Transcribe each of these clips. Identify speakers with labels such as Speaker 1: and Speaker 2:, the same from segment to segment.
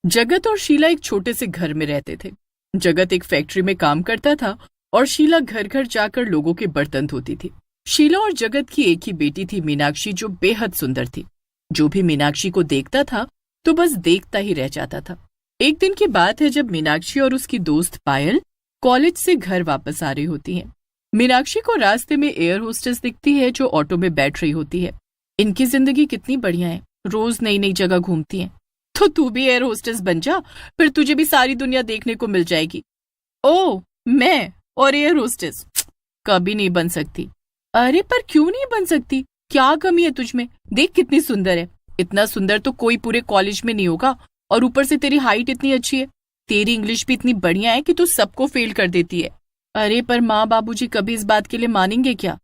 Speaker 1: जगत और शीला एक छोटे से घर में रहते थे। जगत एक फैक्ट्री में काम करता था और शीला घर घर जाकर लोगों के बर्तन धोती थी। शीला और जगत की एक ही बेटी थी मीनाक्षी, जो बेहद सुंदर थी। जो भी मीनाक्षी को देखता था तो बस देखता ही रह जाता था। एक दिन की बात है जब मीनाक्षी और उसकी दोस्त पायल कॉलेज से घर वापस आ रही होती हैं। मीनाक्षी को रास्ते में एयर होस्टेस दिखती है जो ऑटो में बैठ रही होती है। इनकी जिंदगी कितनी बढ़िया है, रोज नई नई जगह घूमती हैं। तो तू भी एयर होस्टेस बन जा, फिर तुझे भी सारी दुनिया देखने को मिल जाएगी। ओ, मैं और एयर होस्टेस कभी नहीं बन सकती। अरे पर क्यों नहीं बन सकती? क्या कमी है तुझमें? देख कितनी सुंदर है। इतना सुंदर तो कोई पूरे कॉलेज में नहीं होगा, और ऊपर से तेरी हाइट इतनी अच्छी है। तेरी इंग्लिश भी इतनी बढ़िया है कि तू सबको फेल कर देती है। अरे पर माँ बाबूजी कभी इस बात के लिए मानेंगे क्या?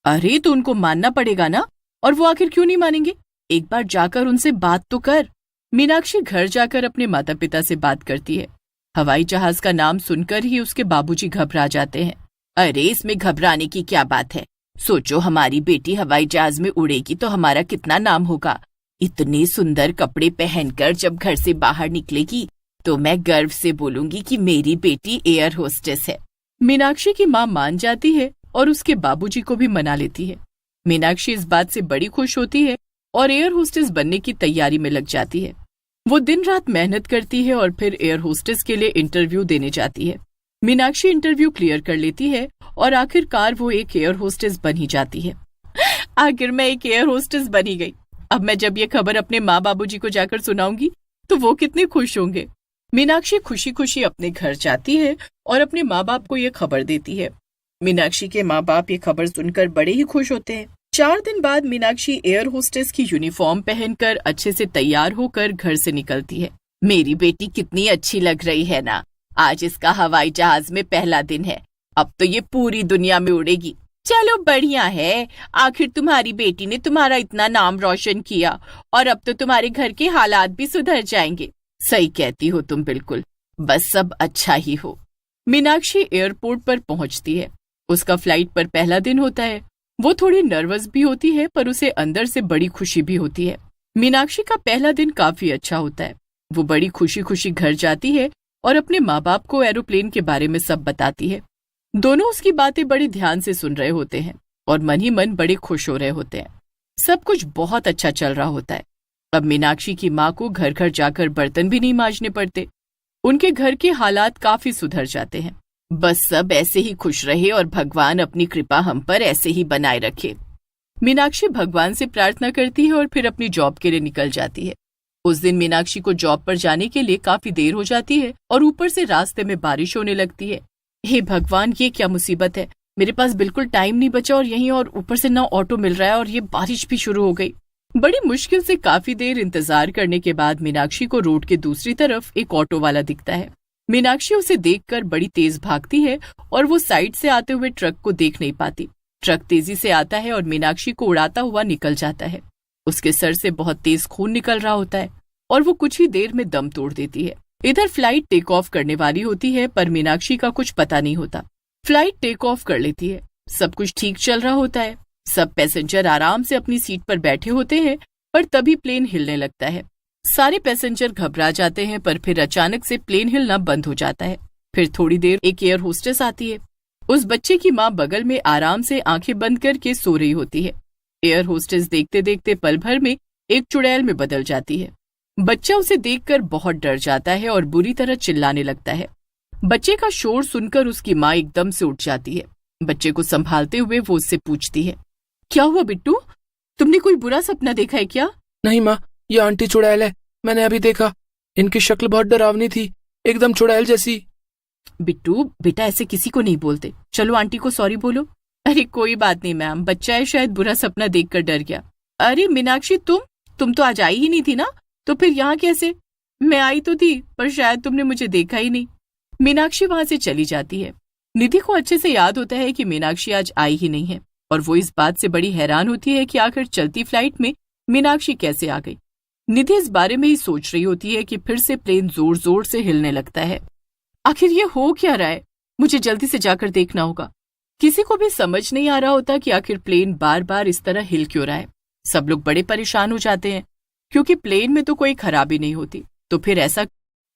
Speaker 1: अरे तो उनको मानना पड़ेगा ना, और वो आखिर क्यों नहीं मानेंगे? एक बार जाकर उनसे बात तो कर। मीनाक्षी घर जाकर अपने माता पिता से बात करती है। हवाई जहाज का नाम सुनकर ही उसके बाबूजी घबरा जाते हैं। अरे इसमें घबराने की क्या बात है? सोचो, हमारी बेटी हवाई जहाज में उड़ेगी तो हमारा कितना नाम होगा। इतने सुंदर कपड़े पहनकर जब घर से बाहर निकलेगी तो मैं गर्व से बोलूंगी कि मेरी बेटी एयर होस्टेस है। मीनाक्षी की माँ मान जाती है और उसके बाबूजी को भी मना लेती है। मीनाक्षी इस बात से बड़ी खुश होती है और एयर होस्टेस बनने की तैयारी में लग जाती है। वो दिन रात मेहनत करती है और फिर एयर होस्टेस के लिए इंटरव्यू देने जाती है। मीनाक्षी इंटरव्यू क्लियर कर लेती है और आखिरकार वो एक एयर होस्टेस बन ही जाती है। आखिर मैं एक एयर होस्टेस बनी गई। अब मैं जब ये खबर अपने माँ बाबूजी को जाकर सुनाऊंगी तो वो कितने खुश होंगे। मीनाक्षी खुशी खुशी अपने घर जाती है और अपने माँ बाप को ये खबर देती है। मीनाक्षी के माँ बाप ये खबर सुनकर बड़े ही खुश होते हैं। 4 दिन बाद मीनाक्षी एयर होस्टेस की यूनिफॉर्म पहनकर अच्छे से तैयार होकर घर से निकलती है। मेरी बेटी कितनी अच्छी लग रही है ना। आज इसका हवाई जहाज में पहला दिन है। अब तो ये पूरी दुनिया में उड़ेगी। चलो बढ़िया है, आखिर तुम्हारी बेटी ने तुम्हारा इतना नाम रोशन किया और अब तो तुम्हारे घर के हालात भी सुधर जाएंगे। सही कहती हो तुम, बिल्कुल, बस सब अच्छा ही हो। मीनाक्षी एयरपोर्ट पर पहुंचती है। उसका फ्लाइट पर पहला दिन होता है। वो थोड़ी नर्वस भी होती है पर उसे अंदर से बड़ी खुशी भी होती है। मीनाक्षी का पहला दिन काफी अच्छा होता है। वो बड़ी खुशी खुशी घर जाती है और अपने माँ बाप को एरोप्लेन के बारे में सब बताती है। दोनों उसकी बातें बड़े ध्यान से सुन रहे होते हैं और मन ही मन बड़े खुश हो रहे होते हैं। सब कुछ बहुत अच्छा चल रहा होता है। अब मीनाक्षी की माँ को घर घर जाकर बर्तन भी नहीं मांजने पड़ते। उनके घर के हालात काफी सुधर जाते हैं। बस सब ऐसे ही खुश रहे और भगवान अपनी कृपा हम पर ऐसे ही बनाए रखे। मीनाक्षी भगवान से प्रार्थना करती है और फिर अपनी जॉब के लिए निकल जाती है। उस दिन मीनाक्षी को जॉब पर जाने के लिए काफी देर हो जाती है और ऊपर से रास्ते में बारिश होने लगती है। हे भगवान, ये क्या मुसीबत है। मेरे पास बिल्कुल टाइम नहीं बचा और यहीं और ऊपर से ना ऑटो मिल रहा है और ये बारिश भी शुरू हो गई। बड़ी मुश्किल से काफी देर इंतजार करने के बाद मीनाक्षी को रोड के दूसरी तरफ एक ऑटो वाला दिखता है। मीनाक्षी उसे देखकर बड़ी तेज भागती है और वो साइड से आते हुए ट्रक को देख नहीं पाती। ट्रक तेजी से आता है और मीनाक्षी को उड़ाता हुआ निकल जाता है। उसके सर से बहुत तेज खून निकल रहा होता है और वो कुछ ही देर में दम तोड़ देती है। इधर फ्लाइट टेक ऑफ करने वाली होती है पर मीनाक्षी का कुछ पता नहीं होता। फ्लाइट टेक ऑफ कर लेती है। सब कुछ ठीक चल रहा होता है। सब पैसेंजर आराम से अपनी सीट पर बैठे होते हैं पर तभी प्लेन हिलने लगता है। सारे पैसेंजर घबरा जाते हैं पर फिर अचानक से प्लेन हिलना बंद हो जाता है। फिर थोड़ी देर एक एयर होस्टेस आती है। उस बच्चे की माँ बगल में आराम से आंखें बंद करके सो रही होती है। एयर होस्टेस देखते देखते पल भर में एक चुड़ैल में बदल जाती है। बच्चा उसे देखकर बहुत डर जाता है और बुरी तरह चिल्लाने लगता है। बच्चे का शोर सुनकर उसकी माँ एकदम से उठ जाती है। बच्चे को संभालते हुए वो उससे पूछती है, क्या हुआ बिट्टू, तुमने कोई बुरा सपना देखा है क्या?
Speaker 2: नहीं माँ, ये आंटी चुड़ैल है, मैंने अभी देखा। इनकी शक्ल बहुत डरावनी थी, एकदम चुड़ैल जैसी।
Speaker 1: बिट्टू बेटा, ऐसे किसी को नहीं बोलते। चलो आंटी को सॉरी बोलो। अरे कोई बात नहीं मैम, बच्चा है, शायद बुरा सपना देखकर डर गया। अरे मीनाक्षी, तुम तो आज आई ही नहीं थी ना, तो फिर यहाँ कैसे? मैं आई तो थी पर शायद तुमने मुझे देखा ही नहीं। मीनाक्षी वहां से चली जाती है। निधि को अच्छे से याद होता है कि मीनाक्षी आज आई ही नहीं है और वो इस बात से बड़ी हैरान होती है कि आखिर चलती फ्लाइट में मीनाक्षी कैसे आ गई। निधि इस बारे में ही सोच रही होती है कि फिर से प्लेन जोर जोर से हिलने लगता है। आखिर ये हो क्या रहा है? मुझे जल्दी से जाकर देखना होगा। किसी को भी समझ नहीं आ रहा होता कि आखिर प्लेन बार बार इस तरह हिल क्यों रहा है। सब लोग बड़े परेशान हो जाते हैं क्योंकि प्लेन में तो कोई खराबी नहीं होती, तो फिर ऐसा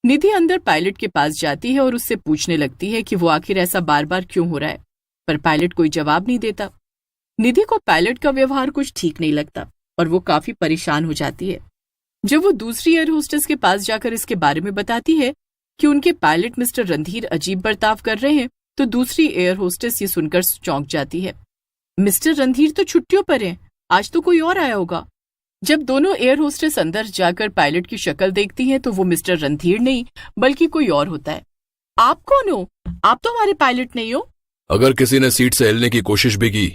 Speaker 1: निधि अंदर पायलट के पास जाती है और उससे पूछने लगती है कि वो आखिर ऐसा बार बार क्यों हो रहा है, पर पायलट कोई जवाब नहीं देता। निधि को पायलट का व्यवहार कुछ ठीक नहीं लगता और वो काफी परेशान हो जाती है। जब वो दूसरी एयर होस्टेस के पास जाकर इसके बारे में बताती है कि उनके पायलट मिस्टर रणधीर अजीब बर्ताव कर रहे हैं, तो दूसरी एयर होस्टेस ये सुनकर चौंक जाती है। मिस्टर रणधीर तो छुट्टियों पर हैं, आज तो कोई और आया होगा। जब दोनों एयर होस्टेस अंदर जाकर पायलट की शक्ल देखती हैं तो वो मिस्टर रणधीर नहीं बल्कि कोई और होता है। आप कौन हो? आप तो हमारे पायलट नहीं हो।
Speaker 3: अगर किसी ने सीट से हिलने की कोशिश भी की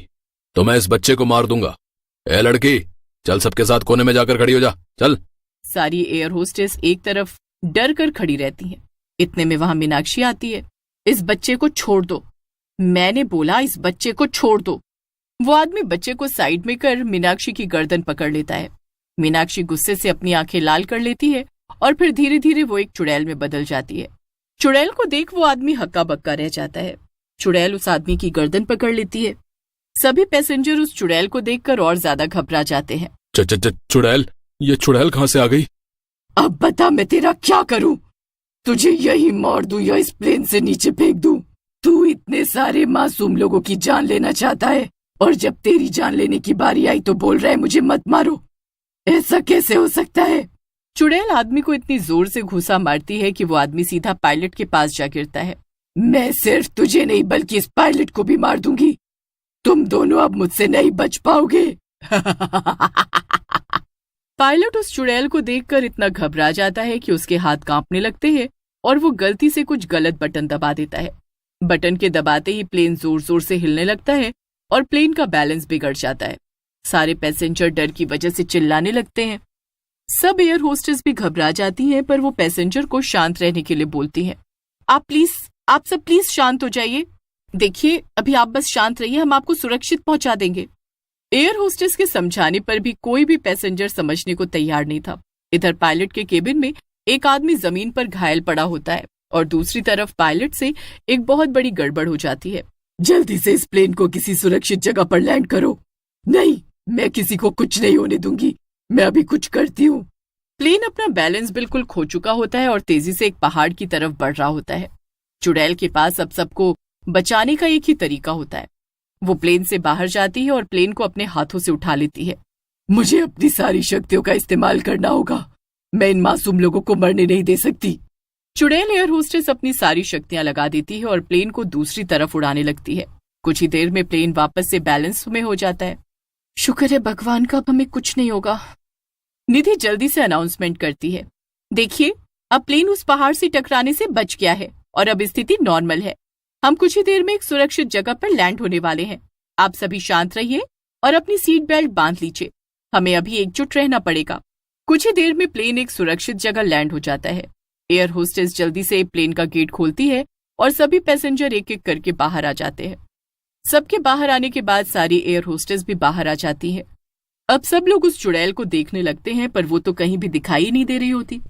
Speaker 3: तो मैं इस बच्चे को मार दूंगा। ए लड़की, चल सबके साथ कोने में जाकर खड़ी हो जा, चल।
Speaker 1: सारी एयर होस्टेस एक तरफ डर कर खड़ी रहती हैं। इतने में वहां मीनाक्षी आती है। इस बच्चे को छोड़ दो, मैंने बोला इस बच्चे को छोड़ दो। वो आदमी बच्चे को साइड में कर मीनाक्षी की गर्दन पकड़ लेता है। मीनाक्षी गुस्से से अपनी आंखें लाल कर लेती है और फिर धीरे धीरे वो एक चुड़ैल में बदल जाती है। चुड़ैल को देख वो आदमी हक्का बक्का रह जाता है। चुड़ैल उस आदमी की गर्दन पकड़ लेती है। सभी पैसेंजर उस चुड़ैल को देखकर और ज्यादा घबरा जाते हैं।
Speaker 3: चुड़ैल, ये चुड़ैल कहाँ से आ गई?
Speaker 1: अब बता मैं तेरा क्या करूं? तुझे यही मार दूं या इस प्लेन से नीचे फेंक दूं? तू इतने सारे मासूम लोगों की जान लेना चाहता है और जब तेरी जान लेने की बारी आई तो बोल रहा है मुझे मत मारो। ऐसा कैसे हो सकता है? चुड़ैल आदमी को इतनी जोर से घूंसा मारती है कि वो आदमी सीधा पायलट के पास जा गिरता है। मैं सिर्फ तुझे नहीं बल्कि इस पायलट को भी मार दूंगी। तुम दोनों अब मुझसे नहीं बच पाओगे। पायलट उस चुड़ैल को देखकर इतना घबरा जाता है कि उसके हाथ कांपने लगते हैं और वो गलती से कुछ गलत बटन दबा देता है। बटन के दबाते ही प्लेन जोर जोर से हिलने लगता है और प्लेन का बैलेंस बिगड़ जाता है। सारे पैसेंजर डर की वजह से चिल्लाने लगते हैं। सब एयर होस्टेस भी घबरा जाती हैं, पर वो पैसेंजर को शांत रहने के लिए बोलती हैं। आप सब प्लीज शांत हो जाइए। देखिए, अभी आप बस शांत रहिए, हम आपको सुरक्षित पहुंचा देंगे। एयर होस्टेस के समझाने पर भी कोई भी पैसेंजर समझने को तैयार नहीं था। इधर पायलट के केबिन में एक आदमी जमीन पर घायल पड़ा होता है और दूसरी तरफ पायलट से एक बहुत बड़ी गड़बड़ हो जाती है। जल्दी से इस प्लेन को किसी सुरक्षित जगह पर लैंड करो। नहीं, मैं किसी को कुछ नहीं होने दूंगी, मैं अभी कुछ करती हूँ। प्लेन अपना बैलेंस बिल्कुल खो चुका होता है और तेजी से एक पहाड़ की तरफ बढ़ रहा होता है। चुड़ैल के पास अब सबको बचाने का एक ही तरीका होता है। वो प्लेन से बाहर जाती है और प्लेन को अपने हाथों से उठा लेती है। मुझे अपनी सारी शक्तियों का इस्तेमाल करना होगा, मैं इन मासूम लोगों को मरने नहीं दे सकती। चुड़ैल एयर होस्टेस अपनी सारी शक्तियां लगा देती है और प्लेन को दूसरी तरफ उड़ाने लगती है। कुछ ही देर में प्लेन वापस से बैलेंस में हो जाता है। शुक्र है भगवान का, अब हमें कुछ नहीं होगा। निधि जल्दी से अनाउंसमेंट करती है। देखिए, अब प्लेन उस पहाड़ से टकराने से बच गया है और अब स्थिति नॉर्मल है। हम कुछ ही देर में एक सुरक्षित जगह पर लैंड होने वाले हैं। आप सभी शांत रहिए और अपनी सीट बेल्ट बांध लीजिए। हमें अभी एकजुट रहना पड़ेगा। कुछ ही देर में प्लेन एक सुरक्षित जगह लैंड हो जाता है। एयर होस्टेस जल्दी से प्लेन का गेट खोलती है और सभी पैसेंजर एक एक करके बाहर आ जाते हैं। सबके बाहर आने के बाद सारी एयर होस्टेस भी बाहर आ जाती है। अब सब लोग उस चुड़ैल को देखने लगते हैं, पर वो तो कहीं भी दिखाई नहीं दे रही होती।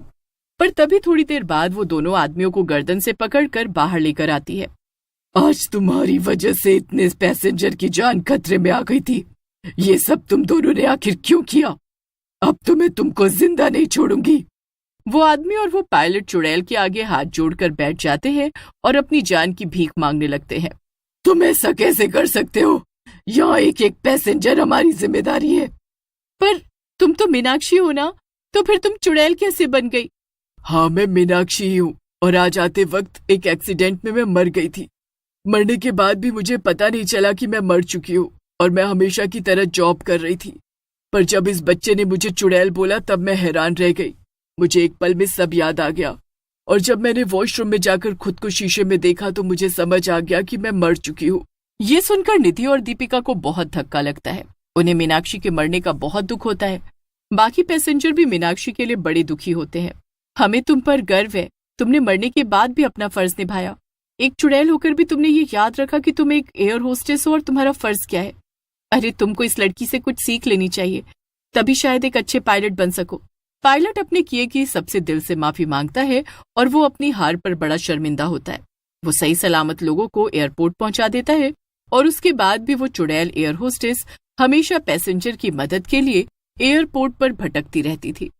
Speaker 1: पर तभी थोड़ी देर बाद वो दोनों आदमियों को गर्दन से पकड़कर बाहर लेकर आती है। आज तुम्हारी वजह से इतने पैसेंजर की जान खतरे में आ गई थी। ये सब तुम दोनों ने आखिर क्यों किया? अब तो मैं तुमको जिंदा नहीं छोड़ूंगी। वो आदमी और वो पायलट चुड़ैल के आगे हाथ जोड़कर बैठ जाते हैं और अपनी जान की भीख मांगने लगते हैं। तुम ऐसा कैसे कर सकते हो? यहाँ एक एक पैसेंजर हमारी जिम्मेदारी है। पर तुम तो मीनाक्षी हो ना, तो फिर तुम चुड़ैल कैसे बन गई? हाँ, मैं मीनाक्षी ही हूँ और आज आते वक्त एक एक्सीडेंट में मैं मर गई थी। मरने के बाद भी मुझे पता नहीं चला कि मैं मर चुकी हूँ और मैं हमेशा की तरह जॉब कर रही थी। पर जब इस बच्चे ने मुझे चुड़ैल बोला तब मैं हैरान रह गई। मुझे एक पल में सब याद आ गया और जब मैंने वॉशरूम में जाकर खुद को शीशे में देखा तो मुझे समझ आ गया कि मैं मर चुकी हूँ। ये सुनकर निधि और दीपिका को बहुत धक्का लगता है। उन्हें मीनाक्षी के मरने का बहुत दुख होता है। बाकी पैसेंजर भी मीनाक्षी के लिए बड़े दुखी होते हैं। हमें तुम पर गर्व है, तुमने मरने के बाद भी अपना फर्ज निभाया। एक चुड़ैल होकर भी तुमने ये याद रखा कि तुम एक एयर होस्टेस हो और तुम्हारा फर्ज क्या है। अरे, तुमको इस लड़की से कुछ सीख लेनी चाहिए, तभी शायद एक अच्छे पायलट बन सको। पायलट अपने किए की सबसे दिल से माफी मांगता है और वो अपनी हार पर बड़ा शर्मिंदा होता है। वो सही सलामत लोगों को एयरपोर्ट पहुंचा देता है और उसके बाद भी वो चुड़ैल एयर होस्टेस हमेशा पैसेंजर की मदद के लिए एयरपोर्ट पर भटकती रहती थी।